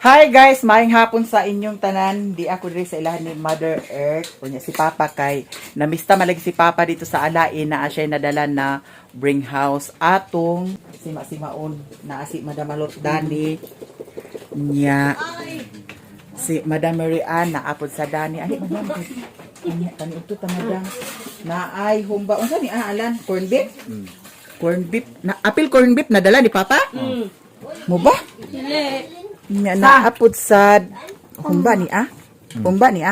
Hi guys, maayong hapon sa inyong tanan. Di ako diri sa ilahan ni Mother Earth. Kunya si Papa kay namista malagi si Papa dito sa alain na siya nadala na bring house atong simaon na si Madam Malot Dani nya si Madam Mary Ann na apod sa Dani. Ay Madam. Kani ito ta Madam. Na ay humba unsa ni alan corn beef? Corn beef. Na apil corn beef nadala ni Papa? Mo ba? Naapod sa humba ni humba ni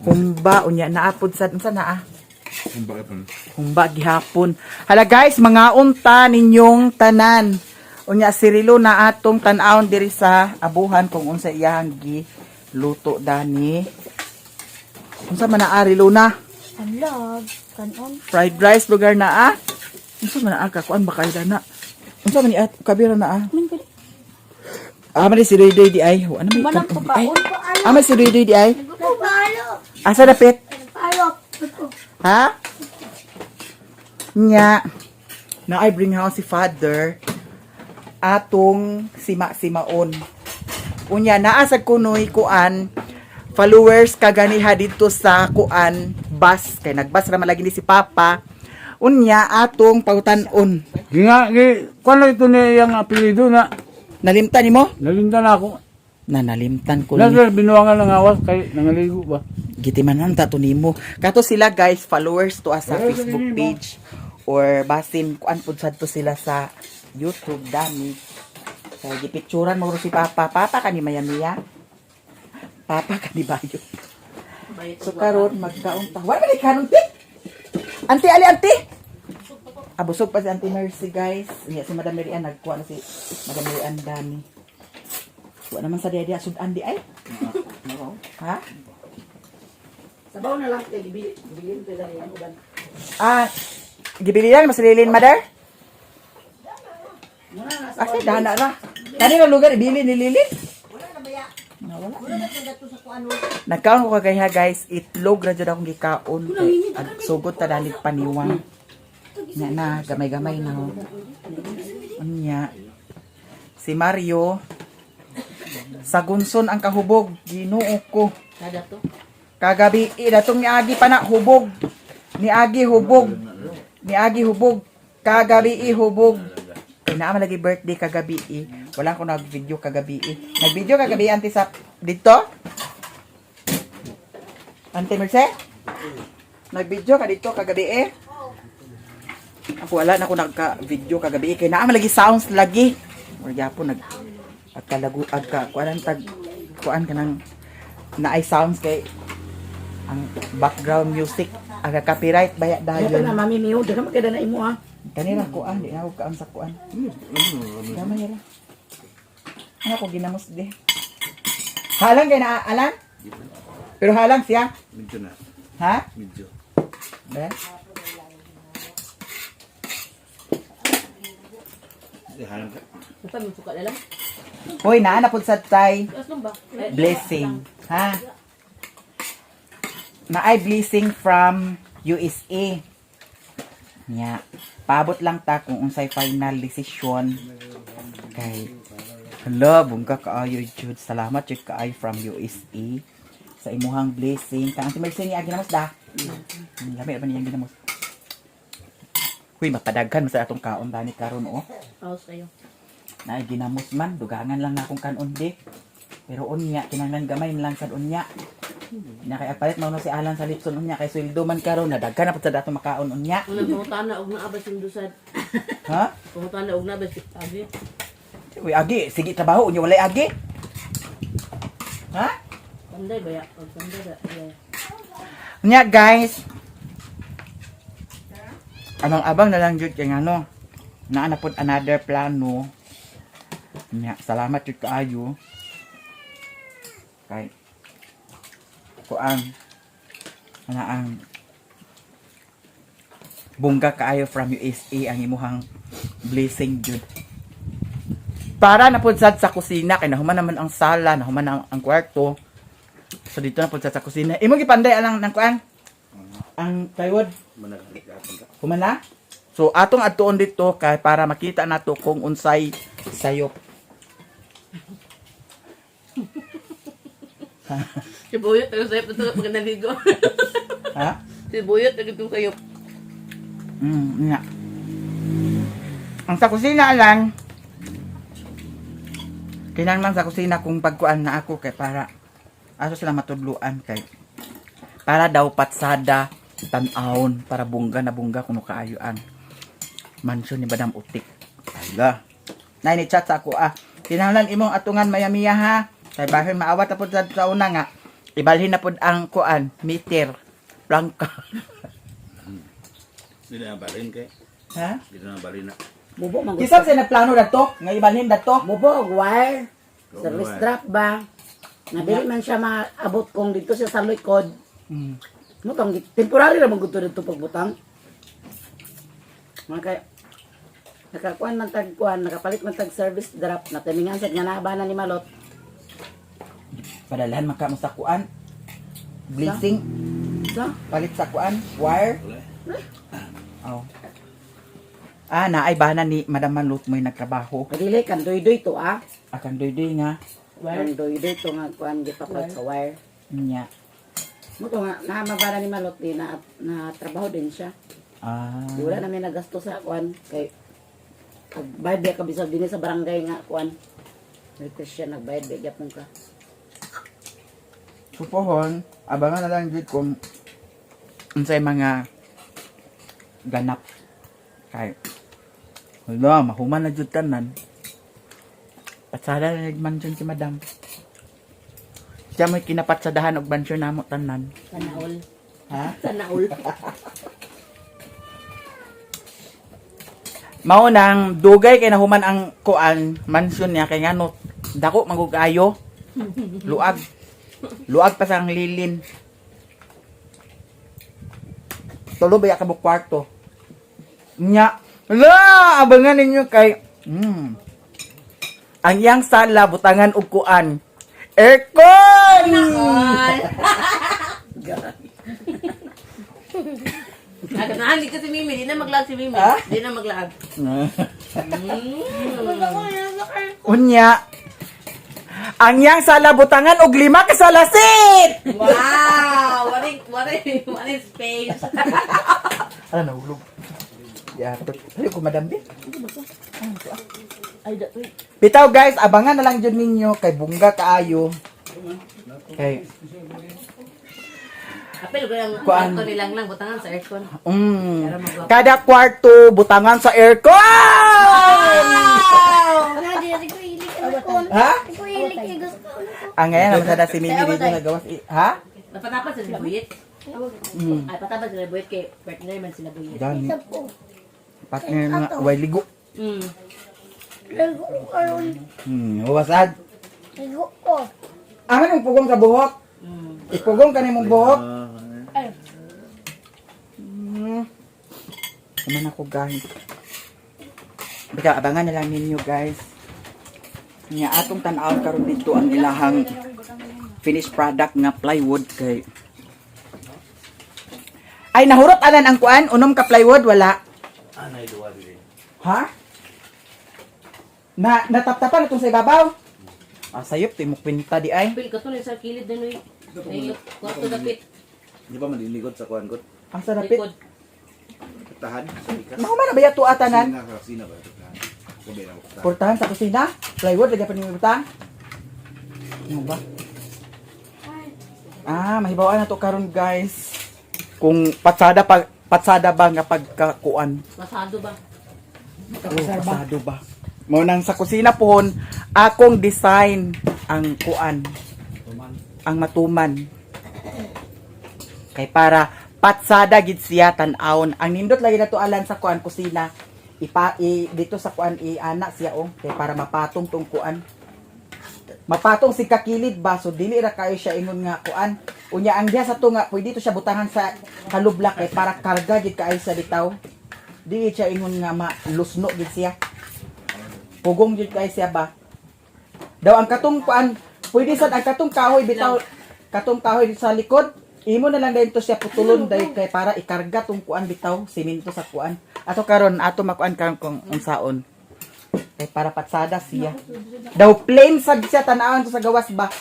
humba unya naapod sa unsa na humba gihapon. Hala guys, mga unta ninyong tanan unya sirilo na atong tan-awon diri sa abuhan kung unsa iyang giluto dani. Unsa man na rilo na Unlog, kanon. fried rice lugar na unsa man na kuan ba kay dana unsa man ni kabira na Amari si Ridoy di ay. Ano may Manang ay? pagkaon pa Amari si Ridoy di ay. Palo. Asa dapit? Palo. Ha? Nya. Na I bring house si father atong simaon. Unya naa sa kunoy kuan followers kaganiha dito sa kuan bus kay nagbas ra malagi ni si Papa. Unya atong pautan-on. Kuan lang ito niya yung apelido na Nalimtan nimo? nalindan ako. Nalimtan ko ni. Nasa binuwangan ng awas kay nangaligo ba? Gitimanan tato nimo. Kato sila guys, followers to sa Facebook page or basin kuan pud sadto sila sa YouTube dami. Kaya gipicturan mo si Papa. Papa kani Mayamiya. Papa kani Bayo. So karon magkaon ta. Wala ni karon ti. Auntie ali auntie. Abusog pa si Auntie Mercy guys. Iya si Madam Mary Ann nagkuha na si Madam Mary Ann dami. Kuha naman sa dia sudan di ay. Ha? Sabaw na lang kay gibilin ko lang yan uban. Gibilihan mas lilin mother? Kasi dana ra. Kanina lugar ibili ni Lilin? Wala na baya. Wala. Wala na kung dato sa kuan. Nagkaon ko kagaya guys, itlog ra jud akong gikaon. At sugot ta dalit paniwang. Nya na gamay-gamay na. Unya. Si Mario sa gunson ang kahubog, Ginoo ko. Kada to. Kagabi datong ni Agi pa na hubog. Ni Agi hubog. Ni Agi hubog. Kagabi hubog. Kaya na lagi birthday kagabi Wala ko nag-video kagabi Nag-video kagabi anti sa dito? Ante Merce? Nag-video ka dito kagabi Ako wala na ako nagka-video kagabi kaya naa lagi sounds lagi. Or yapo nag agkalagu agka kuan tag kuan kanang naay sounds kay ang background music aga copyright baya Ay dayon. na mami miyo, daga magkada na imo Kanina kuan di na ako kaan sa kuan. Gamay ra. Ano ko ginamos di. Halang kay na alam? Pero halang siya. Medyo na. Ha? Medyo. Ba? Halang ka. Basta mo suka na lang. Hoy, naa pud sa tay Asam ba? blessing. Ha? Na ay blessing from USA. Nya, paabot lang ta kung unsay final decision kay hala, bungka kaayo jud. Salamat jud kaayo from USA sa imuhang blessing. Kang Auntie Mercy ni agi namos da. Lami ba niyang ginamos? Huy, mapadaghan sa atong kaon dani karon Aos kayo. Na ginamos man, dugangan lang na akong kanon di. Pero unya, kinanglan gamay na lang sad unya. Na kay palit mao si Alan sa Lipson unya kay sweldo man karon nadaghan na pud sa dato makaon unya. Unang pangutana og naabas yung dusad. Ha? Pangutana og naabas abi. Uy, agi, sige trabaho unya walay agi. Ha? Panday baya. Og panday da. Unya guys. Abang na lang jud kay ngano. Naa na pud another plano. Unya, salamat jud kaayo. Kay kuan ang bungga kaayo from USA ang imuhang blessing jud. Para na pud sad sa kusina kay nahuman naman ang sala, nahuman ang kwarto. So dito na pud sad sa kusina. Imo gipanday alang nang kuan? Ang plywood human na? So atong adtuon dito kay para makita nato kung unsay sayop. Si Buyot, nag-sayop na ito pag naligo. Ha? Si Buyot, nag-sayop. Nga. Ang sa kusina lang, kinanglan sa kusina kung pagkuan na ako kay para aso sila matudluan kay para daw patsada tan-awon para bungga na bungga kuno kaayo ang mansyon ni Madam Utik. Ala. Nay ni chat sa ako kinanglan imong atungan maya-miya ha. Kay bahin maawat na pud sa una nga. Ibalhin na pud ang kuan meter blanca. Hindi na balin kay. Ha? Hindi na balin na. Mubo, mang Kisam sa nagplano dato nga ibalhin dato. Mubo, wire. Service wire. strap ba? Nabili man siya maabot kung dito siya sa likod. Mm. Mutang, temporary naman gusto dito pagbutang. Nakakuan man tagkuan, nakapalit man tag service drop, natimingan sa nga nahabanan ni Malot. Padalhan man ka mo sa kuan. Blazing So, palit sa kuan wire. Oh. Naay bana ni Madam Manlut mo'y nagtrabaho. dili kan doy-doy to Akan doy-doy nga. Kan doy-doy to nga kuan gipapalit sa wire. Nya. Muto nga nahamabana ni Malot di na trabaho din siya. Di wala namin nagasto sa kuan kay bayad biya kabisag din sa barangay nga kuan. Ito siya nagbayad biya gyapon ka. Supohon, abangan na lang jud kung unsay mga ganap. Kay wala, mahuman na jud tanan. Patsada na nagmansyon si Madam. Siya mo'y kinapatsadahan og mansyon namo tanan. Sanaol. Ha? Sanaol. Mao nang dugay kay nahuman ang kuan mansyon niya kay ngano dako magugayo. Luag. Luag pa sang lilin. Tulo ba ka mo kwarto? Nya. La, abangan ninyo kay ang iyang sala butangan og kuan. Aircon! Naganahan ka si Mimi, di na maglag si Mimi. Ha? Di na maglag. Unya. Ang iyang sala butangan og 5 ka salasit. Wow! What is space? Ano nahulog? Ya, ay ko Madam Bit. Ay, datoy. Bitaw guys, abangan na lang dyan ninyo kay bungga kaayo. Okay. Apel ko yung Kuan. kwarto nilang lang, butangan sa aircon. Kada kwarto butangan sa aircon. Wala, di ko hilig ko. Ha? Di ko hilig kay gusto. Ang ngayon naman sada si Mimi dito nagawas. Ha? Napatapan sila buyit. Ay, patapan sila buyit kay partner man sila buyit. Gani. Isa po. Partner nga way ligo. Ligo ko karon. Wasad. Ligo ko. Aman ang pugong sa buhok. Ipugong ka nimong buhok. Ay, Aman ako guys. Bika abangan na lang ninyo guys. Nga atong tan-aw karon dito ang ilahang finished product nga plywood kay ay nahurot anan ang kuan unom ka plywood wala. Anay duwa din. Ha? Nataptapan itong sa ibabaw? Sayop timok pinta di ay. Apel ka to sa kilid na nuy. Ay, kwarto dapit. Di ba maniligot sa kuan kot? Ang sarapit. Likod. Tahan. Mahuman na ba yato atanan? Sina ba? Tahan. Sabi na ko. Portahan sa kusina? Plywood lagyan pa ni butang? Ano ba? Mahibawaan na to karon guys. Kung patsada ba nga pagkakuan? Masado ba? Pasado ba? Mo nang sa kusina pohon akong design ang kuan. Ang matuman. Kay para patsada gid siya tan-awon. Ang nindot lagi na to alan sa kuan kusina. Dito sa kuan ana siya kay para mapatong tong kuan. Mapatong si kakilid ba so dili ra kayo siya ingon nga kuan. Unya ang diha sa to nga pwede to siya butangan sa kalublak kay para karga gid kaayo sa bitaw. Dili siya ingon nga malusno gid siya. Pugong gid kay siya ba. Daw ang katong kuan pwede sad ang katong kahoy bitaw katong kahoy sa likod imo na lang dahil to siya putulon dahil kay para ikarga tong kuan bitaw simento sa kuan. Ato karon ato makuan karon kung unsaon. Kay para patsada siya. Daw plain sad siya tan-awon to sa gawas ba.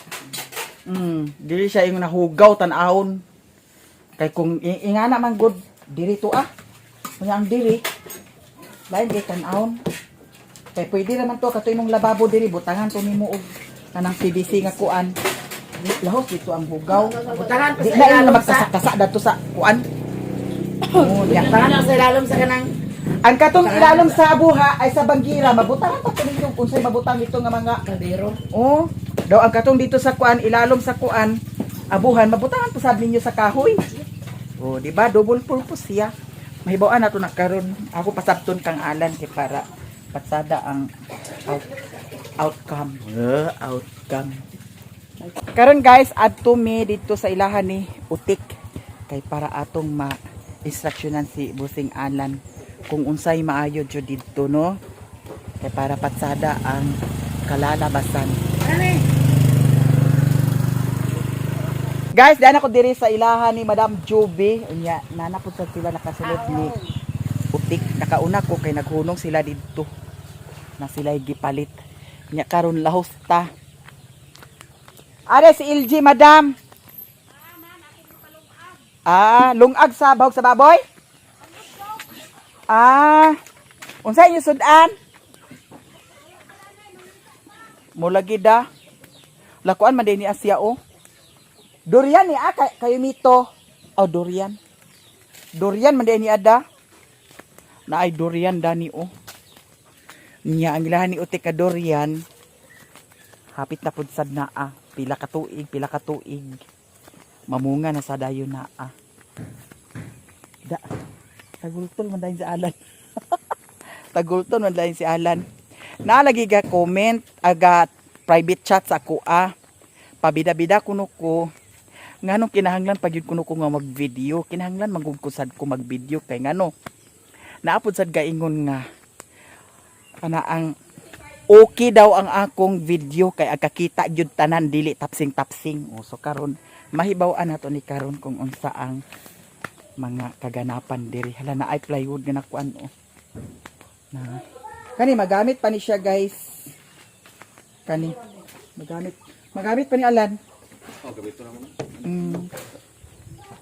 Dili siya yung nahugaw tan-ahon. Kay kung ingana man good diri to Kunya ang diri lain kay tan-ahon. Kay pwede naman to katoy mong lababo diri butangan to nimo og kanang PVC nga kuan. Lahos dito ang hugaw. Butangan pa Di sa na yung ilalom sa... magkasa-kasa dato sa kuan. Oh, diya. Butangan pa sa ilalom sa kanang... Ang katong ilalom sa buha ay sa banggira, mabutangan pa to ninyo kung sa'y mabutang dito nga mga Kaldero. oh, daw ang katong dito sa kuan, ilalom sa kuan, abuhan, mabutangan to sad ninyo sa kahoy. Oh, di ba? Double purpose siya. Mahibaw na to na karon. Ako pasabton kang alan kay para patsada ang outcome. Outcome. Karon guys, adto mi dito sa ilahan ni Utik kay para atong ma-instructionan si Busing Alan kung unsay maayo jud dito no. Kay para patsada ang kalalabasan. Guys, daan ako diri sa ilahan ni Madam Joby. Unya, nanapod sa sila nakasulod ni Utik. Nakauna ko kay naghunong sila dito. Na sila gipalit. Unya karon lahos ta. Are si LG, Madam. Lungag sa bahog sa baboy? Unsay inyo sudan? Mulagi da. Lakuan man din ni Asia o. Durian ni kayo mito. Oh, durian. Durian man din ni ada. Na ay durian dani o. Nya ang ilahan ni Utik ka durian. Hapit na pud sad na pila ka tuig. Mamunga na sa dayon na Tagulton man dayon si Alan. Tagulton man dayon si Alan. Naalagi ga comment aga private chat sa ako pabida-bida kuno ko nganong kinahanglan pag yun kuno ko nga mag-video, kinahanglan magugkusad ko mag-video kay ngano naapod sad gaingon nga kana ang okay daw ang akong video kay agkakita jud tanan dili tapsing. So karon mahibaw-an nato ni karon kung unsa ang mga kaganapan diri. Hala na ay plywood nga nakuan Na kani magamit pa ni siya guys. Kani magamit pa ni Alan. Oh, gabito na mo.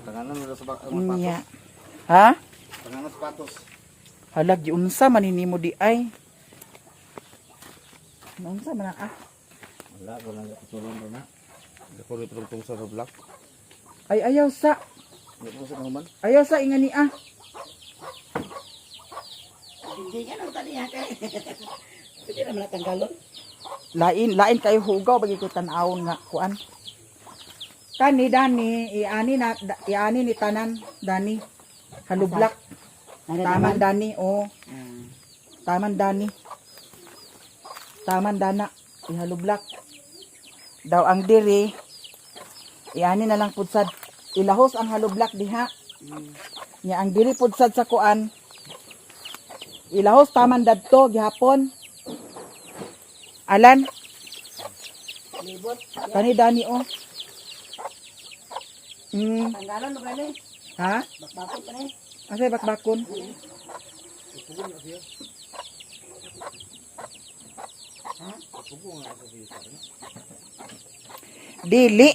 Tanganan mo sa Nya. Ha? Tanganan sapatos. Hala giunsa man hinimo di ay. Unsa man Wala ko lang tulong do na. Dako rin tungtong sa block. Ay ayaw sa. Dako sa naman. Ayaw sa ingani Hindi ka nang tali kay. Pwede naman natanggalon. Lain kayo hugaw bagi ko tan-awon nga kuan. Kani dani iani ni tanan dani halublak. Taman dani Taman dani. Taman dana ihalublak. Daw ang diri iani na lang pudsad ilahos ang halublak diha. Nya ang diri pudsad sa kuan ilahos taman dadto gihapon. Alan. Libot. Kani dani Tanggalon mo gani. Ha? Bakbakon pa ni. Asay bakbakon? Dili.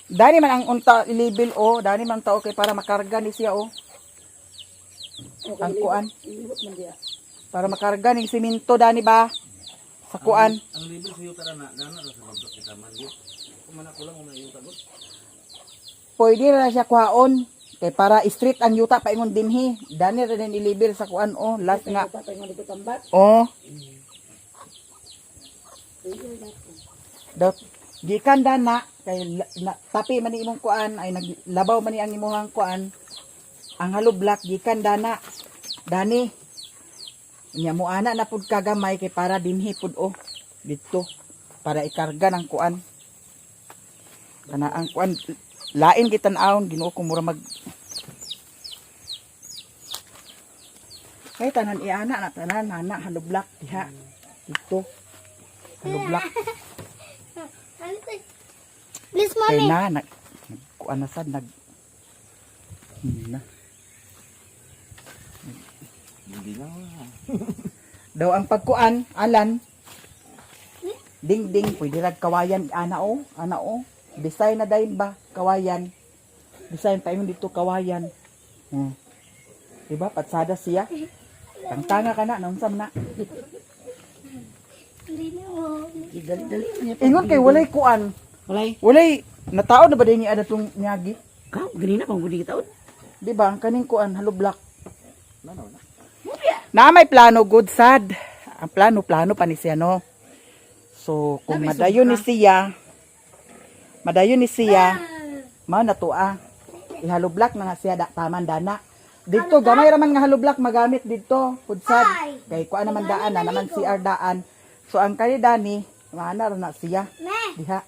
Dani man ang unta level dani man tao kay para makarga ni siya Ang kuan Libot man diya. para makarga ning simento dani ba sa kuan. Ang libre sa yuta na sa block kita man yun. Kumana ko lang una yung tagot. Pwede na siya kuhaon kay para street ang yuta paingon dinhi. Dani ra din iliber sa kuan last nga. Patay mo dito tambat. Daw gikan dana kay tapi man ni imong kuan ay naglabaw man ni ang imong kuan. Ang halublak gikan dana. Dani. Nya mo ana na pud kagamay kay para dinhi pud dito para ikarga ng kuan. Kana ang kuan lain kitan-awon Ginoo ko mura mag kay tanan iana na tanan nana halublak diha dito halublak Please, kay mommy. na kuan na sad na Hindi na. daw ang pagkuan Alan Ding-ding, pwede rag kawayan, ana o. Design na dahin ba, kawayan. Design pa yun dito, kawayan. Diba, patsada siya. Tangtanga ka na, naunsan na. Hindi na mo. Dali-dali niya. Ingon kay walay kuan. Walay. Walay, natao na ba din ni ada tong nyagi? Ka, ganina pang gudi taon. Diba, ang kaning kuan, haloblak. Na may plano, good sad. Ang plano pa ni siya, no? So, kung madayon ni siya, mao na to ihaloblak na nga siya, taman dana. Dito, gamay raman nga haloblak magamit dito, kudsad. Kay kuan naman daan na, naman CR daan. So, ang kani dani, maana ra na siya. Me, Diha.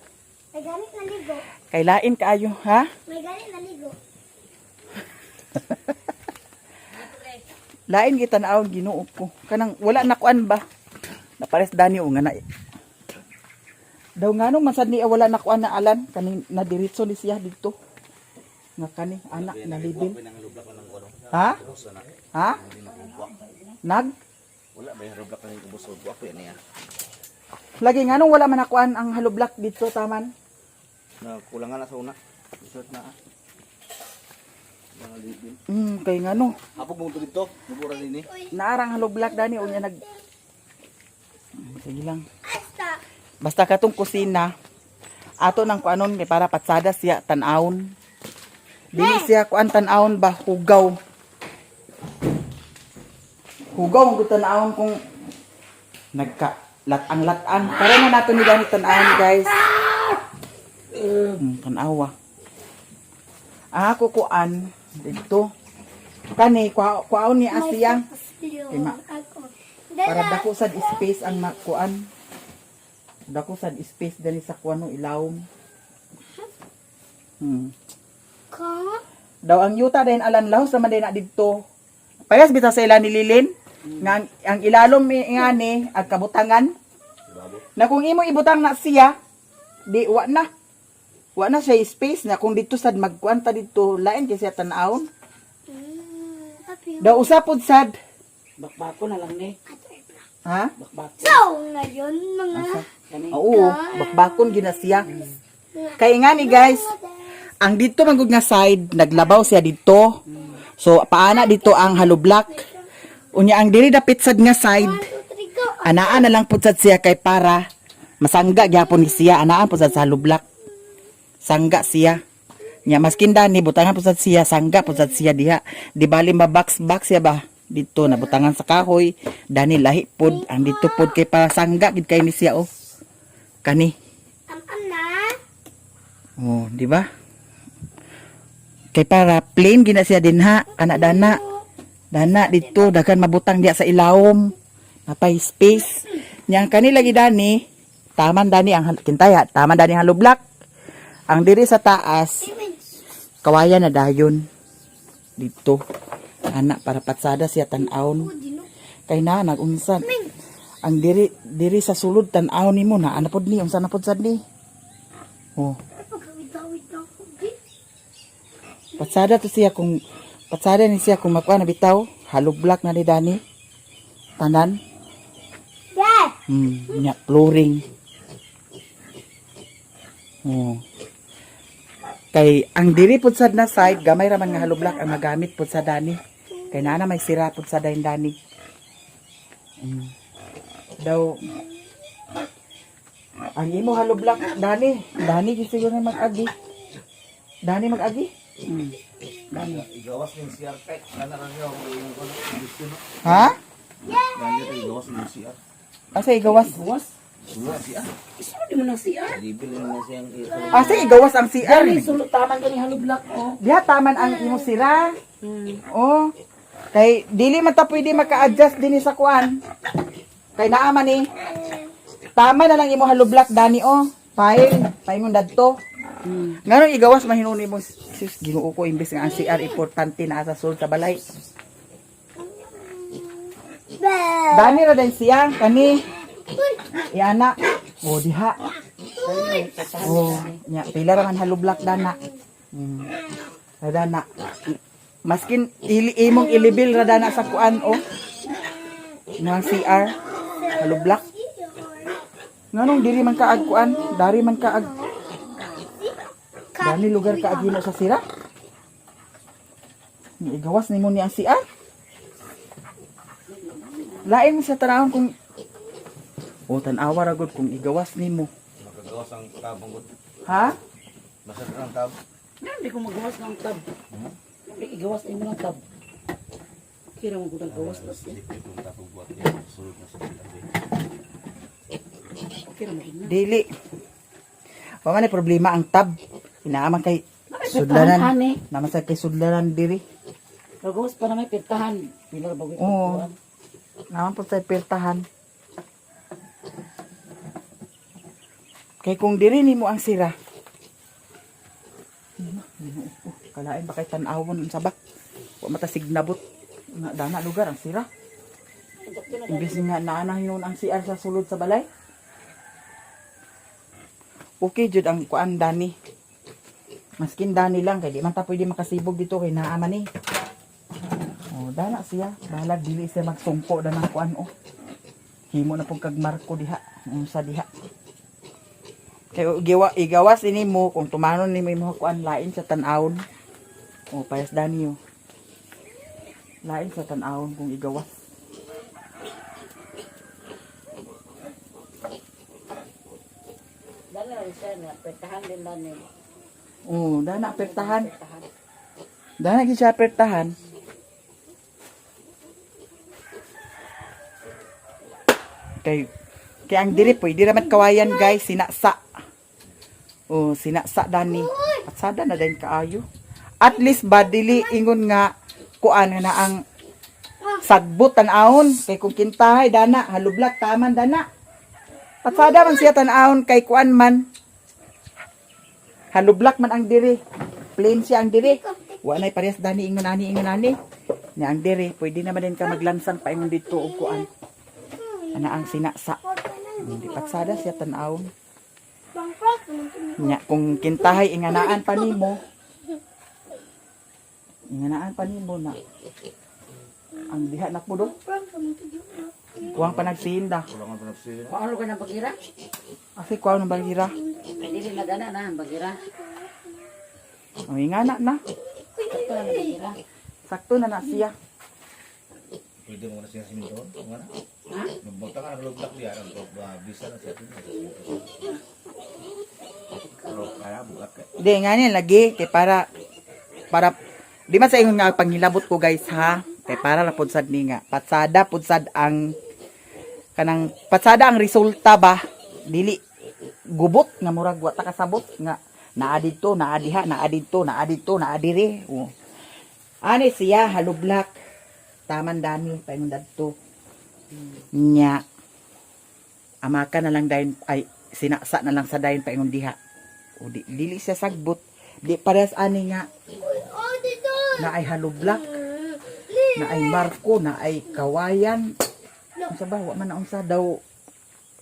may ganit na ligo. Kay lain kaayo, ha? May ganit na ligo. Lain kita na awang Ginoo ko. Kanang wala na kuan ba? Napares dani o nga na. Daw ngano masad ni wala na kuan na alan kaning nadiritso ni siya dito. Nga kani anak na libil. Ha? Ha? Nag? Wala ba yung haloblak na yung ubos o ako yan niya. Lagi nganong wala man na kuan ang haloblak dito taman. Na kulangan na sa una. Isot na Mga libil. Kay ngano. Hapog mo dito, bubura din eh. Naarang haloblak dani unya nag. Sige lang. Basta. Basta katong kusina ato nang kuanon kay para patsada siya tan-awon. Dili siya kuan tan-awon ba hugaw. Hugaw ang tan-awon kung nagka lat-ang para na nato ni gani tan-awon guys. Tan-awa. Ako kuan dito. Kani kuaon ni asiyang Ako. para dako sad space ang makuan. Dako sad space dali sa kuano ilawom. Ka? Daw ang yuta din alan lahos naman din na didto. Payas bitaw sa ila ni Lilin nga ang ilalom nga ni ag kabutangan. Na kung imo ibutang na siya, di wa na. Wa na siya space na kung dito sad magkuan ta didto lain kay siya tan-awon. Happy. Daw usapod sad. Bakbako na lang ni. Ha? Bakbako. So, ngayon mga Kani. Oo, bakbakon gina siya. Kay nga ni guys, ang dito manggod nga side, naglabaw siya dito. So, paana dito ang haloblak. Unya ang diri dapit sad nga side, 1, 2, 3, go. anaan na lang pud sad siya kay para masangga gyapon ni siya, anaan pud sad sa haloblak. Sangga siya. Nya maskin dani butangan pud sad siya, sangga pud sad siya diha. Di bali box siya ba? Dito na butangan sa kahoy, dani lahi pud ang dito pud kay para sangga gid kay ni siya oh. Kani. Na. Oh, di ba? Kay para plain gina siya din ha, kana dana. Dana dito daghan mabutang diya sa ilawom. Napay space. Yang kanila gidani, taman dani ang kintaya, taman dani ang haloblak. Ang diri sa taas, kawayan na dayon. Dito. Anak para patsada siya tan-awon. Kay na nagunsan. Ang diri sa sulod tan-awon nimo na ana pod ni unsa na pod sad ni. Oh. Pagkawit na ako. Patsada ni siya kung makuha na bitaw, haloblak na ni Dani. Tanan. Yes. Nya flooring. Oh. Kay ang diri pud sad na side, gamay ra man nga haloblak ang magamit pud sa Dani. Kay naa na may sira pud sa Dani. Daw ang imo haloblak Dani gyud siguro mag-agi. Dani mag-agi. Igawas ng CR pet. Sana rin yung gusto no. Ha? Ganyan ito igawas ng CR. Asa igawas? Buwas. Wala CR. Isa di mo na siya. Libil na siyang Asa igawas ang CR? Dali sulot taman kani haloblak oh. Diha taman ang imo sira. Oh. Kay dili man ta pwede maka-adjust dinhi sa kuan. Kay naa man ni. Tama na lang imo haloblak Dani oh. File, paingon dadto. Ngaron igawas mahinuni mo sis Ginoo ko imbes nga ang CR importante na sa sul sa balay. Dani ra din siya kani. Iana. Oh diha. Oh, nya pila ra man haloblak dana. Dana. Maskin imong ilibil ra dana sa kuan oh. Nang CR haloblak. Nganong diri man kaag kuan? Dari man kaag. Dani lugar kaag hino sa sira. Igawas nimo ni ang CR. Lain sa tanawon kung tanawa ra gud kung igawas nimo. Makagawas ang tabang gud. Ha? Basta ang tab. Hindi ko magawas ng tab. Hindi igawas din mo ng tab. Kira mo gudang gawas na siya. Dili kung tapos buhat niya sulod na sa tabi. Kira mo gudang. Dili. Wa man ay problema ang tab. Inaaman kay Pertahan, sudlanan. ani. Naman sa kay sudlanan diri. Gawas pa na may pertahan. Pilar bago Oo. Naman po sa pirtahan. Kay kung diri nimo ang sira. Kalain ba kay tan-awon sa bak? Wa matasig nabot. Nga dana lugar ang sira. Imbis nga naanang yun ang CR sa sulod sa balay. Okay jud ang kuan dani. Maskin dani lang kay di man ta pwede makasibog dito kay naama ni. Dana siya. Balag dili siya magsungko danang kuan Himo na pong kag marko diha. Sa diha. Kay igawas ini mo kung tumanon ni mo kuan lain sa tan-awon. Payas dani yo. Lain sa tan-awon kung igawas. Dala rin siya na pertahan din lang niya. Dana pertahan. Dana gyud siya pertahan. Kay ang diri pwede raman kawayan guys, sinasa. Sinasa dani. Patsada na din kaayo. At least ba dili ingon nga kuan na ang sagbot tan-awon kay kung kintahay dana halublak taman dana. Patsada man siya tan-awon kay kuan man. Halublak man ang diri. Plain siya ang diri. Wa nay parehas dani ingon ani. Ni ang diri pwede naman din ka maglansang paingon dito og kuan. Ana ang sinasa. Hindi patsada siya tan-awon. Nya kung kintahay inganaan pa nimo. Inganaan pa nimo na. Ang diha na po do. Kuwang pa nagsinda. Kulangan pa nagsilin. Paano ka na bagira? Kasi kuwang nang bagira. Pwede rin na gana na ang bagira. Ingana na. Ito na bagira. Sakto na siya. Pwede mo na siya siminto. Nga na. Ha? Magbagta ka naglugdak diya. Bisa na siya. Pero kaya bukat ka. Di nga niya lagi kay para di man sa ingon nga panghilabot ko guys ha. Kay para la pudsad ni nga patsada pudsad ang kanang patsada ang resulta ba dili gubot nga murag wa ta kasabot nga naa dito naa diha naa dito naa dito naa diri. Ani siya halublak taman dami paingon dadto nya amaka na lang dayon ay sinaksa na lang sa dayon paingon diha. Dili siya sagbot di parehas ani nga na ay halublak na ay marko na ay kawayan unsa ba wa man na unsa daw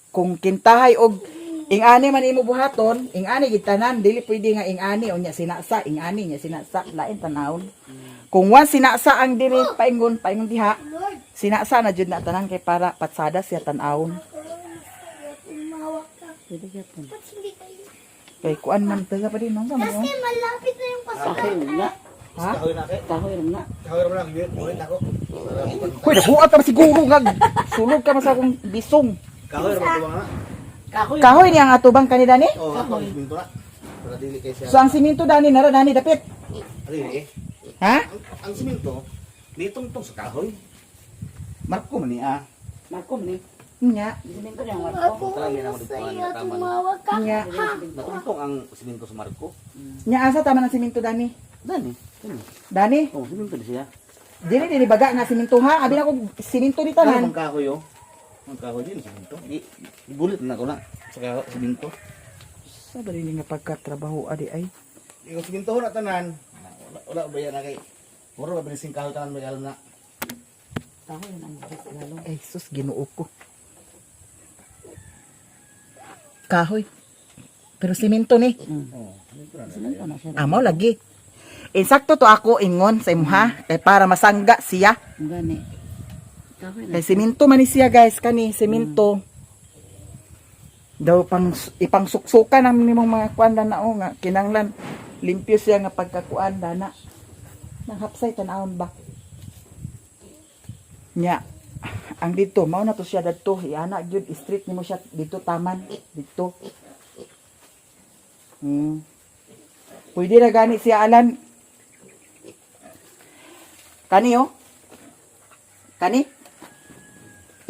kung kintahay og ingani man imo buhaton ingani gid tanan dili pwede nga ingani unya sinasa ingani nya sinasa lain tanawon kung wan sinasa ang diri paingon diha sinasa na jud na tanan kay para patsada siya tan-awon pwede gyapon kay kuan man taga pa din nang Kasi malapit na yung pasok. Kahoy na. ha Kahoy na kay. Kahoy na. Kahoy na lang. Ulit ako. hoy nabuhat ka siguro nga sulod ka man sa akong bisong Kahoy na ba? Kahoy. kahoy ni ang atubang kanila ni Oo, ako siminto na. Para dili kay siya. so ang siminto dani nara dani dapit Dili. ha Ang siminto ditong tong sa kahoy. Marko man niya. Marko ni. nya Siminto niya ang Ako marko. Tara, hindi na ano ako sa'yo, nagpuan, tama na. tumawag ka. nya Natungtong ang siminto sa Marko. nya asa tama ng siminto dani Dani. dani Oh, siminto di siya. dili baga nga siminto ha abi na ko siminto di Ano tanan ang kahoy oh? Ang kahoy din siminto. Ibulit na ko na sa kahoy siminto. sa bali nga pagkatrabaho adi ay Ikaw siminto na tanan. Wala ba yan na kay puro ba binising kahoy tanan may alam na. Kahoy na ang best lalo. ay sus Ginoo ko kahoy pero siminto ni Oh, siminto na. Siminto na siya. amo lagi insakto to ako ingon sa imo ha kay para masangga siya Ang gani. Kahoy na. kay siminto man ni siya guys kani siminto Daw pang ipangsuksukan ang nimong mga kuan na o nga kinanglan limpyo siya nga pagkakuan dana. Nang hapsay tan-awon ba? Nya ang dito mao na to siya dadto iana gyud street nimo siya dito taman dito. Pwede na gani siya alan. Kani oh. Kani.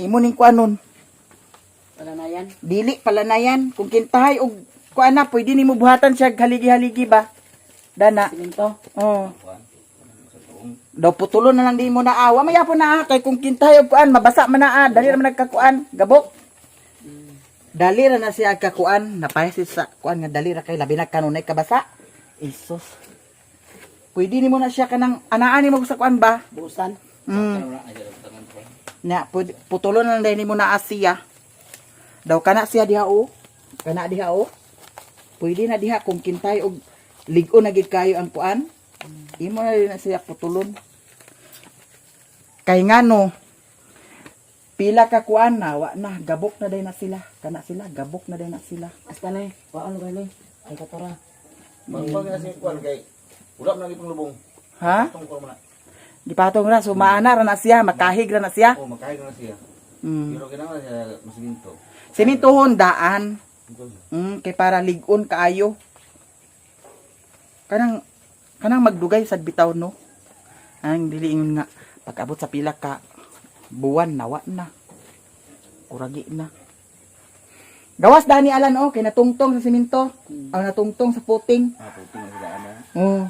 Imo ning kuanon. Wala na yan. Dili pala na yan. Kung kintahay og kuan na pwede nimo buhatan siya haligi-haligi ba? Dana. Siminto. Oh. Daw putulon na lang di mo na awa. Mayapon na kay kung kintahay og kuan mabasa man na dali ra man nagkakuan. Gabok. Dali ra na siya kakuan. Napayas sa kuan nga dali ra kay labi na kanunay kabasa. Isus. Pwede nimo na siya kanang anaan nimo sa kuan ba? Busan. Na putulon na lang dahil nimo na siya. Daw kana siya diha o. Kana diha o. Pwede na diha kung kintay og ligo na gid kayo ang kuan. Imo na rin na siya putulon. Kay ngano pila ka kuan na wa na gabok na day na sila. Kana sila gabok na day na sila. Hasta na eh. Waan ka na eh. Ay katora. Magpag na si kuan kay wala man gipong lubong. Ha? Tong ko man. Di patong ra sumaana ra na siya, makahig ra na siya. Oh, magkahig na siya. Mm. Pero kinahanglan siya masiginto. Simintohon daan. Kay para ligon kaayo. Kanang magdugay sad bitaw no. Ang dili ingon nga pag-abot sa pila ka buwan nawa na. Kuragi na. Gawas dani alan oh kay natungtong sa siminto. Ang natungtong sa puting. Puting na sila ana. Oh.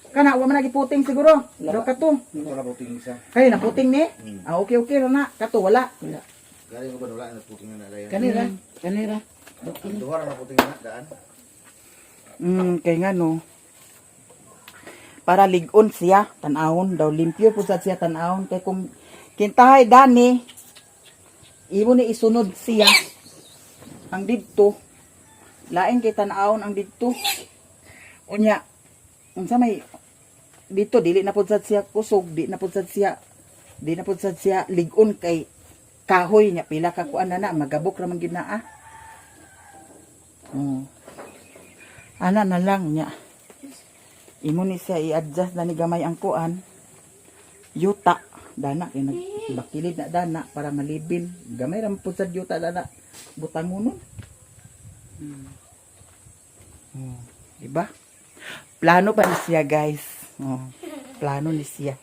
Kana wa man lagi puting siguro. Daw kato. Ito na puting isa. Kay na puting ni. Okay ra na. Kato wala. Wala. Galing ko ba wala na puting na dayan. Kanira. Kanira. Duha ra na puting na daan. Kay nga no. Para ligon siya, tanawon daw limpyo po sad siya tanawon kay kung kintahay dani imo ni isunod siya ang didto lain kay tanawon ang didto unya unsa may dito dili na pud sad siya kusog di na pud sad siya ligon kay kahoy nya pila ka kuan na magabok ra man gid na ana na lang nya imo ni siya i-adjust na ni gamay ang kuan yuta dana kay nagbakilid na dana para malibil gamay ra pud sad yuta dana butangonon diba plano pa ni siya guys plano ni siya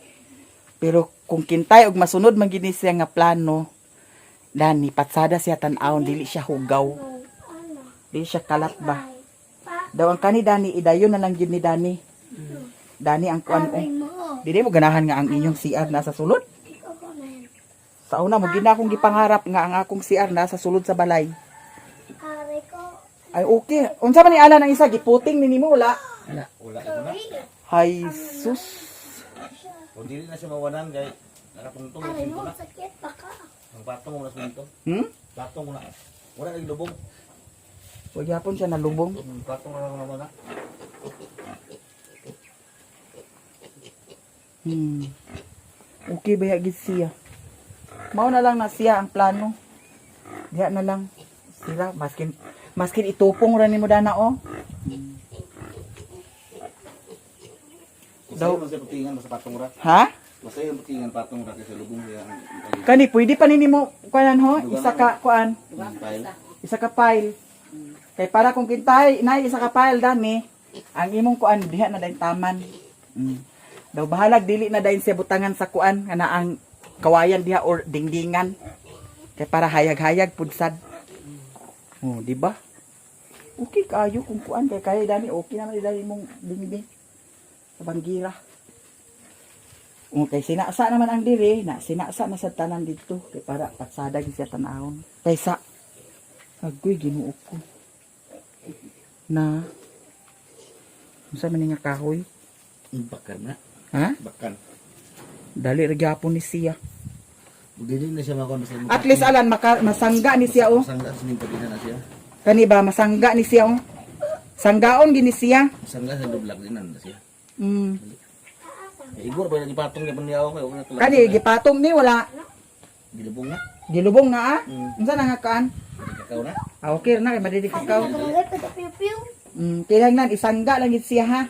pero kung kintay og masunod man gid ni siya nga plano dani patsada siya tan-awon dili siya hugaw dili siya kalat ba daw ang kani dani idayon na lang gid ni Dani ang kuan dili mo ganahan nga ang inyong CR nasa sulod. Sa una mo gina akong gipangarap nga ang akong CR nasa sulod sa balay. Ay okay. Unsa man ni ala ng isa giputing ni nimo wala? Wala ito na. Hay sus. Kung dili na siya mawanan kay nakapuntong na siya na. Sakit pa ka. Ang patong mo na sa minto. Patong mo na. Wala nang lubong. Wa gyapon siya nalubong. Patong na naman na. Okay ba gid siya? Mao na lang na siya ang plano. Diha na lang sila maskin itupong ra nimo dana oh. Daw mo sa putingan sa patong ra. Ha? Masaya yung putingan patong ra kasi lubong siya. Kani pwede pa nimo kuanan ho isa ka kuan. Isa ka file. Kay para kung kintay nay isa ka file dani ang imong kuan diha na dayon taman. Daw bahalag dili na dayon siya butangan sa kuan kana ang kawayan diha or dingdingan. Kay para hayag-hayag pudsad. Oh, di ba? Okay kayo kung kuan kay kaya dani okay naman dali mong dingding. Sa banggira. Okay, sinasa naman ang diri na sinasa na sa tanan dito kay para patsada gid siya tan-awon. Kaysa agoy Ginoo ko. Na unsa man nga kahoy? Bakar na. Ha? Bakan. Dali ra gyapon ni siya. Dili na siya makon sa At least alan masangga ni siya oh. Sangga sining pagina na siya. Kani ba masangga ni siya oh. Sanggaon gini siya. Sangga sa dublak dinan na siya. Igor ba ipatong ni panyaw kay Kani gipatong ni wala. Gilubong na. Gilubong na ah. Unsa na nga kaan? Ikaw na. Ah, okay na kay madidik ikaw. Barangay pwede piu-piu. Kailangan isangga lang gid siya ha.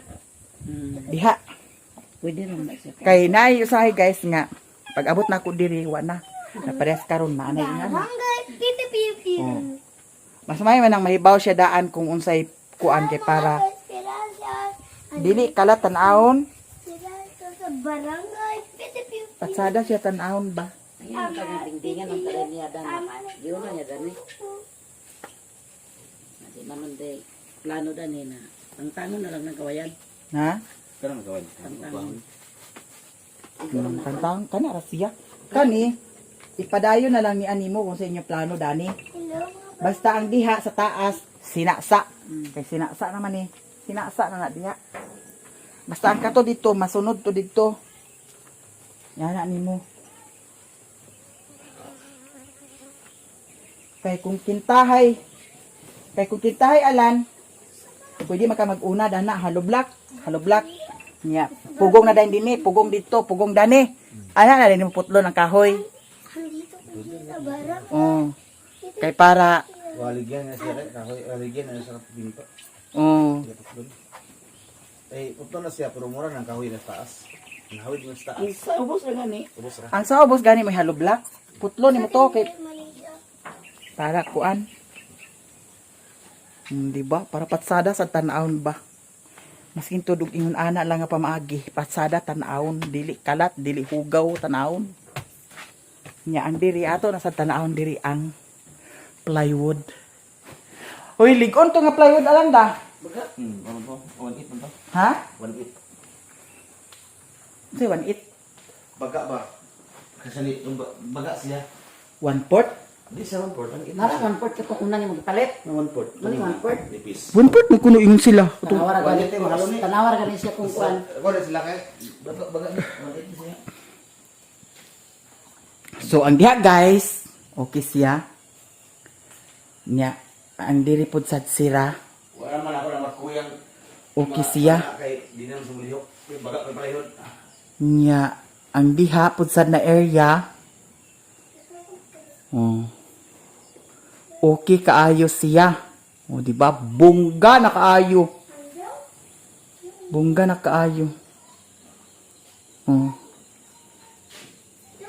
Diha. Pwede naman na siya. Kay naay usahay guys nga pag abot na ko diri wa na. Naparehas karon na anay nga. Barangay pwede piu-piu. Oh. Mas may man ang mahibaw siya daan kung unsay kuan kay para dili kalat tan-awon. Sila ito sa barangay pwede piu-piu. Patsada siya tan-awon ba? Ayun ang kanyang ang talay niya dani. Yun na niya dani. Hindi naman day. Plano dani na. Ang tangon na lang ng kawayan. Ha? Kanang gawin. Ang tangon. Kantang kana ra siya. Kani ipadayon na lang ni animo kung sa inyo plano dani. Hello. Basta ang diha sa taas sinasa. Kay sinasa naman eh. Sinasa na diha. Basta ang kato dito masunod to dito. Yan na nimo. Kay kung kintahay alan pwede maka mag-una dana haloblak nya pugong na dayon dinhi pugong dito pugong dani ana na din mo putlo ng kahoy Andito po sa barangay. oh kay para Waligyan na siya. Kahoy, waligyan na sa binto. oh Eh, upto na siya, pero mura ng kahoy na sa taas. Nahawid mo sa taas. Isa ubos lang ni. Ubos ra. ang sa ubos gani mo haloblak putlo nimo to kay para kuan di ba para patsada sa tan-awon ba maskin tudog ingon ana lang nga pamaagi patsada tan-awon dili kalat dili hugaw tan-awon nya ang diri ato nasa tan-awon diri ang plywood hoy ligon to nga plywood alang da Ano to? 1-8 man to? ha 1-8. say 1/8 Baga ba? Kasi baga siya. 1/4 Di siya 1/4. Ang ito Nara siya. 1/4 ka kung una ni magpalit. 1/4. Mali 1/4. Nipis. 1/4 na kuno ingon sila Tanawara gani. Budget, mahalo ni. Tanawara gani siya kung kuan. Ako na sila kay. Baga ni. 1/8 siya. so ang diha guys okay siya nya ang diri pod sad sira Wala man ako na magkuyang. okay siya Kay di na sumulihok. Baga pa palihod. nya ang diha pud sad na area okay kaayo siya di ba bungga na kaayo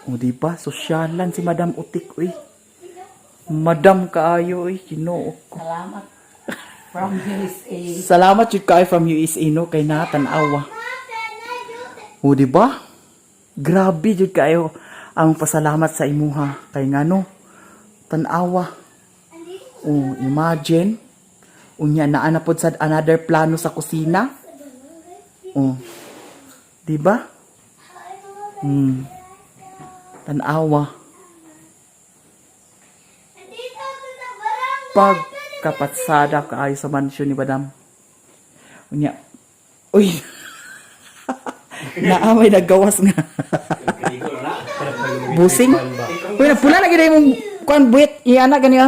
di ba sosyalan si Madam Utik uy Madam kaayo uy Ginoo ko Salamat. From USA. salamat jud kay from USA no kay natanawa di ba grabe jud kayo ang pasalamat sa imuha kay ngano tanawa imagine unya naa na pod sad another plano sa kusina di ba tanawa Andito sa barangay. pagkapatsada kaayo sa mansyon ni Madam unya uy naamay naggawas nga busing uy napula lagi na yung kuan buwit iana gani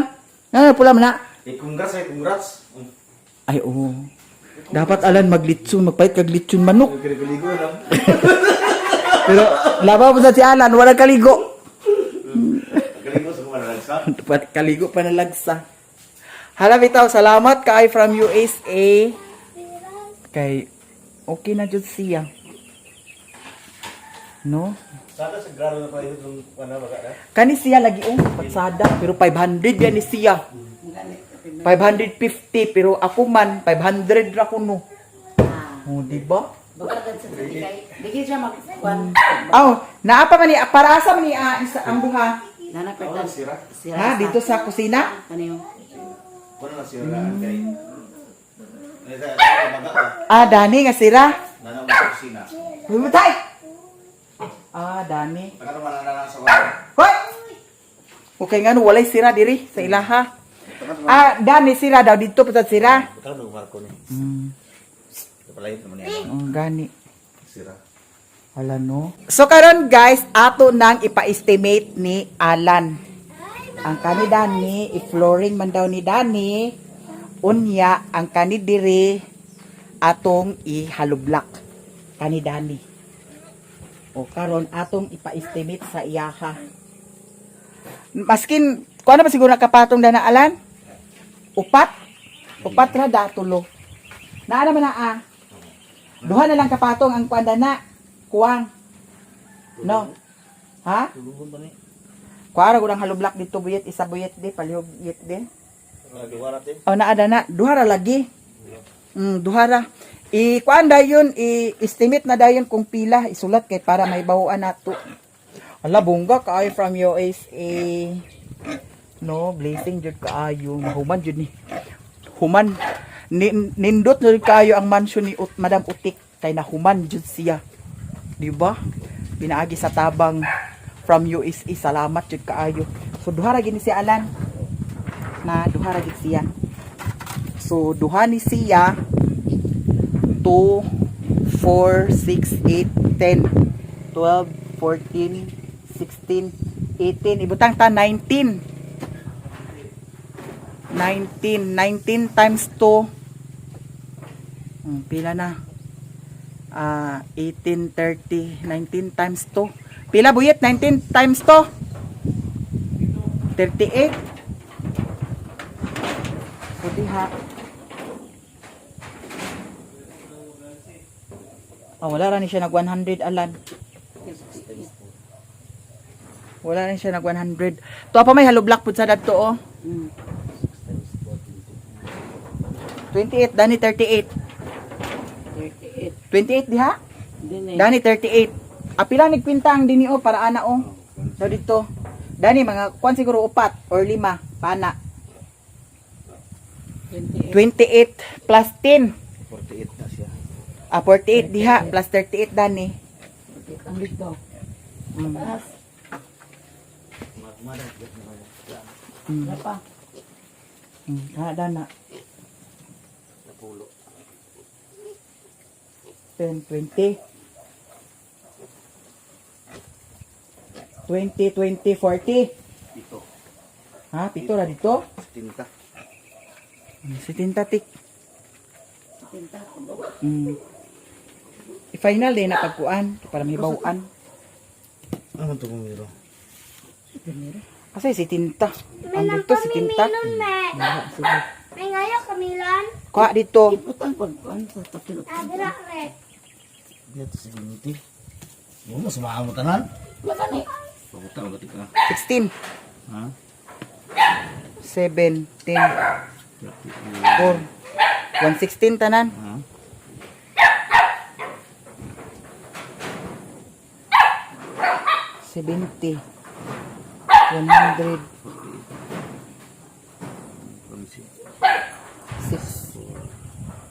pula man na Congrats ay congrats. ay oo dapat alan maglitsun magpait kag litsun manok Galigo lang. pero labaw pa sa si Alan wala kaligo Galigo sa mga nalagsa. dapat kaligo pa na lagsa hala bitaw salamat kay from USA kay okay na jud siya no Sana sa grado na palihod ng baga na. kani siya lagi patsada pero 500 yan ni siya 550 pero ako man 500 ra kuno di ba Bagay sa kay. Dili siya magkuan. naapa man ni para asa man ni isa ang duha Nana Wala pertan. sira. ha dito sa kusina Kaniyo. Wala na sira kay. Baga pa. Dani nga sira Nana mo sa kusina. Bumutay! Dani. Nagkaroon man na sa wala. Hoy! Okay nga no, walay sira diri sa ilaha. Dani sira daw dito patad sira. Ikaw nung Marco ni. Palihod naman yan. Gani. Sira. Wala no. So karon guys, ato nang ipa-estimate ni Alan. Ang kani Dani, i-flooring man daw ni Dani. Unya, ang kani diri atong ihalublak. Kani Dani. O karon atong ipa-estimate sa iyaha. Maskin, kuha na ba siguro nakapatong dana alan? Upat? Upat ra da tulo. Naa naman na Duha na lang kapatong ang kuan dana. Kuwang. No. Ha? Tulugon pa ni. Kuha ra gudang halublak dito buyet, isa buyet di, palihog buyet di. Duwa natin. Oh, naa dana, duha ra lagi. Duha ra. Kuan dayon, estimate na dayon kung pila isulat kay para may bawaan nato. Ala bongga kaayo from USA. No, blessing jud kaayo, mahuman jud ni. Human nindot na rin kaayo ang mansion ni Madam Utik kay nahuman jud siya. Di ba? Pinaagi sa tabang from USA. Salamat jud kaayo. So duha ra gini siya alan. Na duha ra gid siya. So duha ni siya 2 4 6 8 10 12 14 16 18 ibutang ta 19 times 2 pila na 18 30 19 times 2 pila buyet 19 times 2 38 so diha wala ra ni siya nag 100 alan. Wala rin siya nag 100. To pa may halo black pud sa dadto oh. 28 dani 38. 28 diha? Dani 38. Apila nagpinta ang dini oh para ana oh. So dito. Dani mga kwan siguro 4 or 5 pana. 28 plus 10. 48 na siya. 48 diha plus 38 dani. Ang dito. Apa? Kada na. 10, 20. 20, 20, 40. Ito. Ha? Pito ra dito? Tinta. Si tinta tik. Tinta. I-final din na pagkuan para may bawaan. Ano ito kong miro? Kasi si tinta. May Ang dito si tinta. namamiminon, me. Sige. May ngayo, Kamilan. Kuha dito. Iputang pagkuan sa tapilot. Agra, Rex. Dito si Ginti. Mo mas maamo tanan. Wala ni. Pabuta ba tika? 16. Ha? 7, 10, 4. 116 tanan. Ha? 70. 100.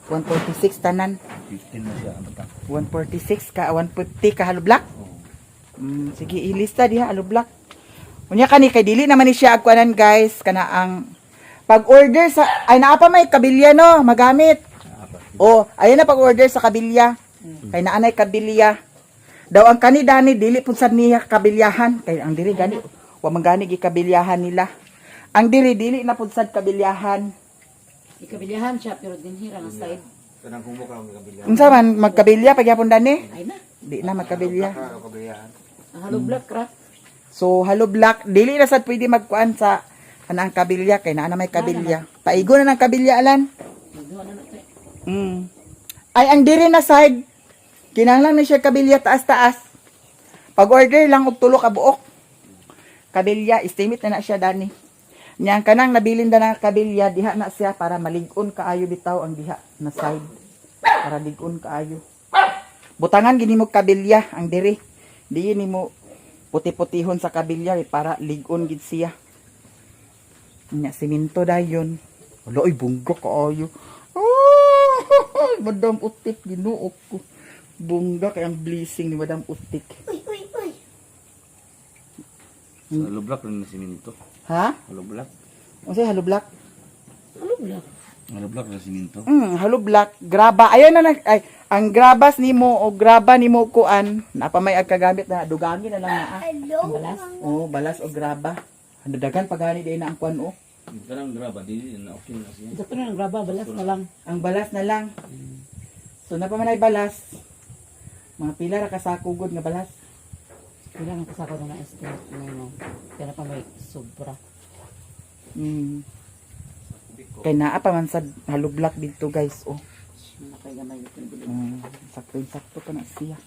146 tanan. 15 na siya ang bata. 146 ka 150 ka halo black. Sige ilista diha halo black. Unya kani kay dili naman ni siya agkuanan guys kana ang pag-order sa ay naa pa may kabilya no magamit. Ayan na pag-order sa kabilya. Kay naanay kabilya. Daw ang kani dani dili pud sad niya kabilyahan kay ang diri gani wa man gani gi kabilyahan nila. Ang diri dili na pud sad kabilyahan. Ikabilyahan siya pero dinhira nga side. Kanang humok ang kabilya. Unsa man magkabilya pagyapon dani? Ay na. Di na magkabilya. Kabilyahan. Ang halo black ra. So halo black dili na sad pwede magkuan sa kanang kabilya kay naa na may kabilya. Paigo na ng kabilya alan. Magduha na natin. Ay ang diri na side kinahanglan na siya kabilya taas-taas. Pag-order lang og tulo ka buok. Kabilya estimate na siya dani. Niyang kanang nabilin da ng kabilya diha na siya para malig-on kaayo bitaw ang diha na side. Para lig-on kaayo. Butangan gini mo kabilya ang diri. Di nimo puti-putihon sa kabilya para lig-on gid siya. Nya simento dayon. Wala oy bunggo kaayo. Madam Utik ginuok ko. Bungga kay ang blessing ni Madam Utik. Uy, uy, uy. Halo black rin na siminto. Ha? Halo black. Unsay halo black? Halo black. Halo black na siminto. Halo black, graba. Ayan na ay ang grabas nimo o graba nimo kuan, napamay ag kagamit na dugangin na lang na. Hello. Balas. Balas o graba. Ano dagan pagani din na ang kuan o. Kanang graba di na okay na siya. Ito na ang graba balas na lang. Ang balas na lang. So napamanay balas. Mga pila ra ka sakugod nga balas. Kailangan ko sa ako na estimate mo. Kaya pa may sobra. Mm. Kay naa pa man sa halublak dito guys, oh. Nakaigamay ito. Sakto-sakto pa na siya.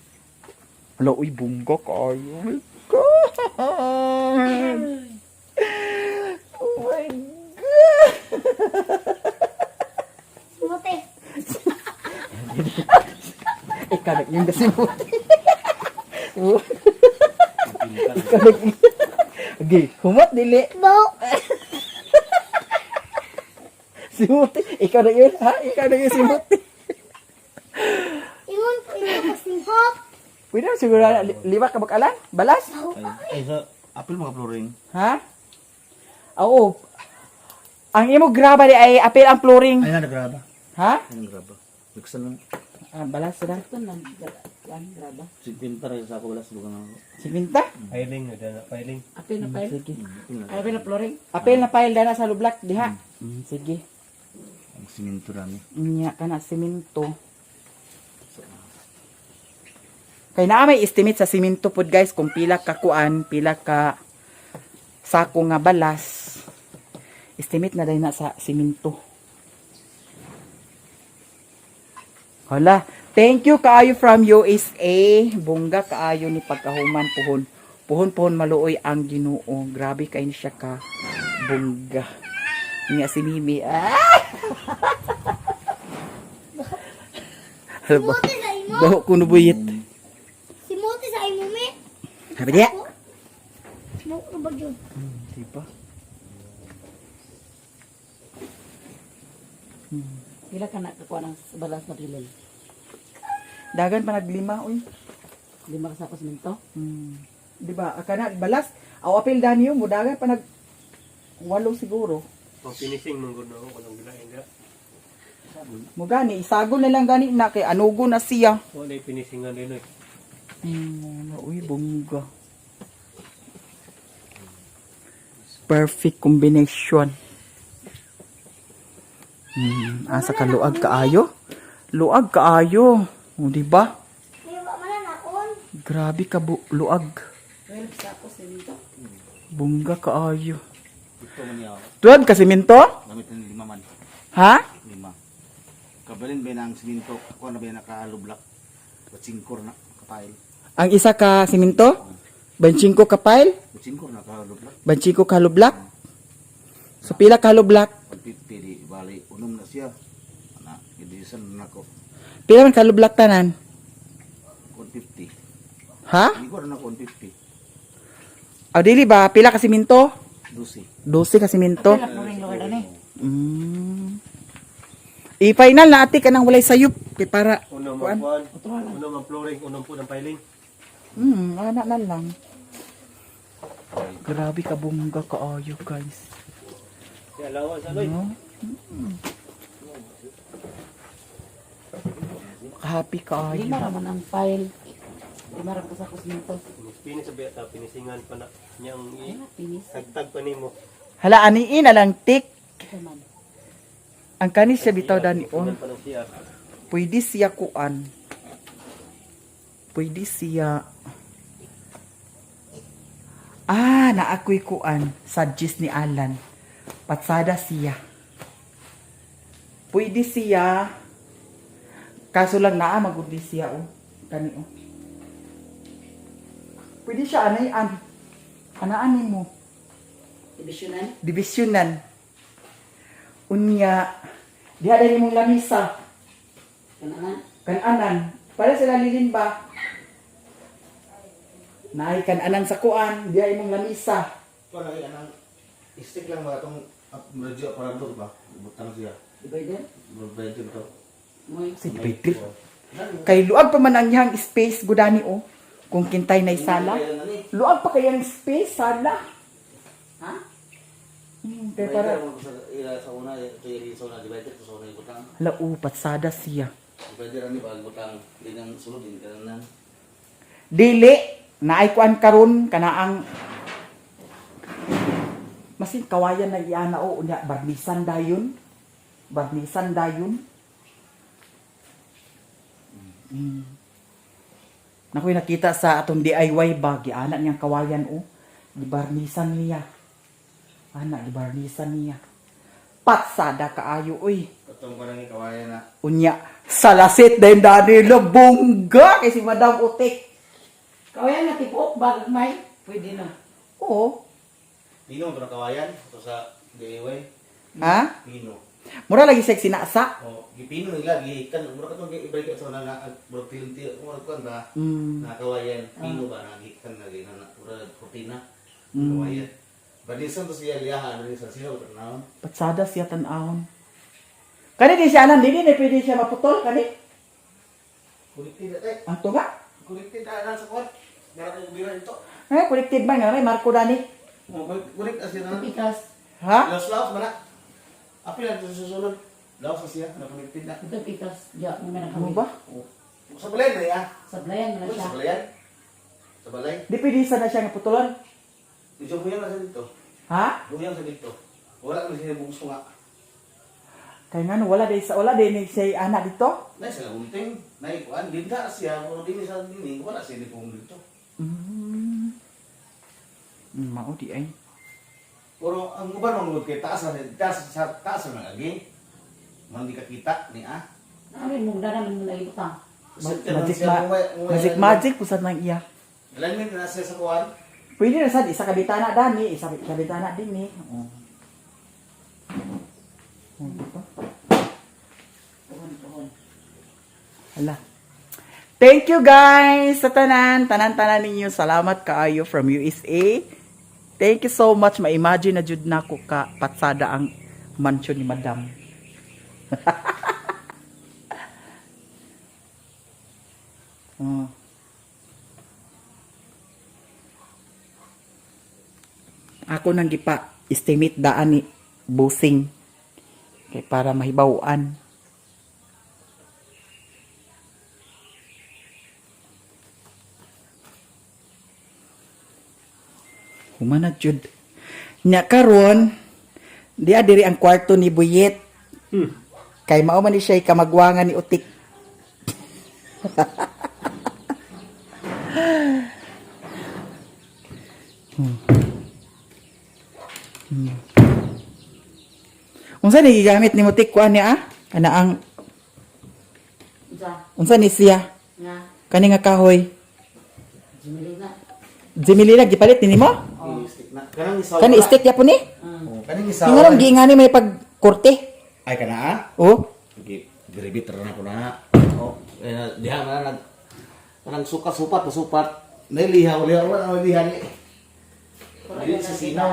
Hala, uy, bungga kayo. Oh my God! Oh my God! Muti. Ikanak yung kasimuti. Ikanak yung... Okay, humot dili. Bo. Simuti. Ikaw na yun, ha? Ikaw na yung simuti. Ingon ko ito kasingkot. Pwede na siguro na liwat ka bakalan? Balas? Ay, sa apil mga flooring. Ha? Oo. Ang imo graba di ay apil ang flooring. Ay, nagraba. Ha? Ay, nagraba. Buksan lang. Balas na. Ito lang. Yan, graba. Sigpinta rin sa ako wala sa lugar ako. Siminta? Filing, na filing. Apil na pile. Sige. Ay, apil na flooring. Apil na pile dana sa lublak diha. Sige. Ang siminto rami. Nya ka na siminto. Kay naa may estimate sa siminto pod guys kung pila ka kuan, pila ka sako nga balas. Estimate na dahil na sa siminto. Hala, thank you kaayo from USA. Bongga kaayo ni pagkahuman puhon. Puhon maluoy ang Ginoo. Grabe kay ni siya ka. Bongga. Nga si Mimi. Ah! Hala ba? Muti sa imo. Baho ko nubuyit. Si Muti sa imo, me. Sabi niya. Smoke na ba yun? Diba? Pila ka na kakuha ng balas na pilil. Dagan pa naglima, uy. 5 ka sa simento. Diba? Kana balas. Aw apil danyo mo dagan pa nag 8 siguro. Pang finishing mong gano'n ako, walang gilain ka. Mo gani isago na lang gani na kay anugo na siya. Wala yung finishingan din eh. Uy, bongga. Perfect combination. Asa ka luag kaayo? Luag kaayo. O, diba? May ba man naon? Grabe ka luag. 12 sa ako simento. Bongga kaayo. Ito man niya ako. Tuwad ka siminto? Gamit ng 5 man. Ha? 5. Kabalin ba ng siminto? Ako na ba yung nakalublak? Batsingkor na kapail. Ang isa ka siminto? Banchingko ka pile? Batsingkor na nakalublak. Banchingko ka lublak? So pila ka lublak? 150 di bali. Unom na siya. Ana, ibisan na ako. Pila man ka lublak tanan? 150. Ha? Hindi ko rin ako 150. O dili ba? Pila ka siminto? 12. 12 ka siminto? Pila flooring lugar na eh. I-final na ati ka nang walay sayop. Kay para, Unang kuan? magpuan, unang ang flooring, unang po ng filing. Ana na lang. Grabe ka bongga kaayo guys. Kaya lawan sa loy. No? Happy kaayo. 5 raman ang file. 5 raman ko sa simento. Pinis sa beta, pinisingan pa na. Niyang Ay, pinis. tagtag pa ni mo. Hala, aniin na lang tik. Ito man. Ang kanis siya bitaw dani on. Pa ng siya. Pwede siya kuan. Pwede siya. Na ako'y kuan. Suggest ni Alan. Patsada siya. Pwede siya. Kaso lang naa magudi siya oh. Kani oh. Pwede siya anayan. Anaan mo. Divisionan. Divisionan. Unya. Diha dali mong lamisa. Kananan. Kananan. Para sila lilin ba? Naay kananan sa kuan. Diha imong lamisa. Ito lagi anang stick lang ba itong medyo aparador ba? Butang siya. Divider. Medyo ito. Moy. Si Pedro. Kay luag pa man ang iyang space gudani oh. Kung kintay na sala. Luag pa kayang space sala. Ha? Kaya para Sa una, ito yung sa una divider, sa una yung butang. hala patsada siya. Divider ani ba butang din ang sulod din kanan. Dili naay kuan karon kanaang masin kawayan na iyana o unya barnisan dayon. Barnisan dayon. Nakoy nakita sa atong DIY bag, ana niyang kawayan oh. Gibarnisan niya. Ana gibarnisan niya. Patsada kaayo oy. Katong ko nang ikawayan na. Unya, salasit din dani lo bongga kay si Madam Utik. Kawayan na tipok, bag may. Pwede na. Oo. Pino mo na kawayan. Ito sa DIY. Ha? Pino. Mura lagi sexy na sa. Oh, gipino nila gikan mura ka tong ibalik ka sa na mura tilti mura kan ba na kawayan pino ba na gikan na gina na mura protina kawayan. Badisan to siya liyahan ni sa siya na. Patsada siya tan-awon. Kani di siya anan dili na pwede siya maputol kani. Kulitin na Ang tuga. kulitin na sa kwan. Mara ko bira ito. Eh, collected ba nga may Marco Dani? Oh, kulit as na. Pikas. Ha? Laos mana? Apil ang susunod. Laos siya na kulitin na. Ito pikas. Diya, may na Ano kami. ba? Sa balay na ya. Sablayan na siya. Sa balay. Sa balay. Di pwede sana siya nga putulan. Medyo buyang na sa dito. Ha? Buyang sa dito. Wala na siya bungso nga. Kaya nga no, wala din siya anak dito. Nay sa unting, nay kuan dinta siya pero dinhi sa dinhi wala siya ni pum dito. Mao di ay. Pero ang uban mo kay taas na lagi. Man di ka kita ni ah. Amin mong dana man na ibutang. Magic pusat nang iya. Alignment na siya sa kuan. Pwede na sad isa kabitana dani, isa kabitana din ni. Oh. Oh, dito. Tuhon. Hala. Thank you guys sa tanan ninyo. Salamat kaayo from USA. Thank you so much. Ma-imagine na jud nako ka patsada ang mansion ni Madam. Oh. Ako nang gipa estimate daan ni busing kay para mahibawaan. Humana jud. Nya karon diya diri ang kwarto ni Buyet. Kay mao man ni siya kamagwangan ni Utik. Unsa ni gigamit ni Utik kuan niya? Ana ang Isa. unsa ni siya? Nga. Kani nga kahoy. Jimili na. Jimili gipalit ni mo? Stick na. Kanang isaw. Kani stick yapon ni? Oh, kanang isaw. Ingon giingani may pagkorte. Ay kana ah. Oh. Okay, gribit na ko na. Oh, diha man nag kanang supat. Nailiha wala liha ni. Dili sa sinaw.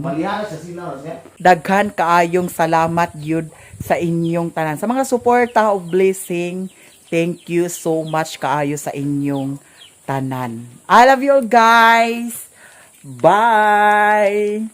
Maliha sa sinaw siya. Daghan kaayong salamat yun sa inyong tanan. Sa mga suporta of blessing, thank you so much kaayo sa inyong tanan. I love you all guys. Bye!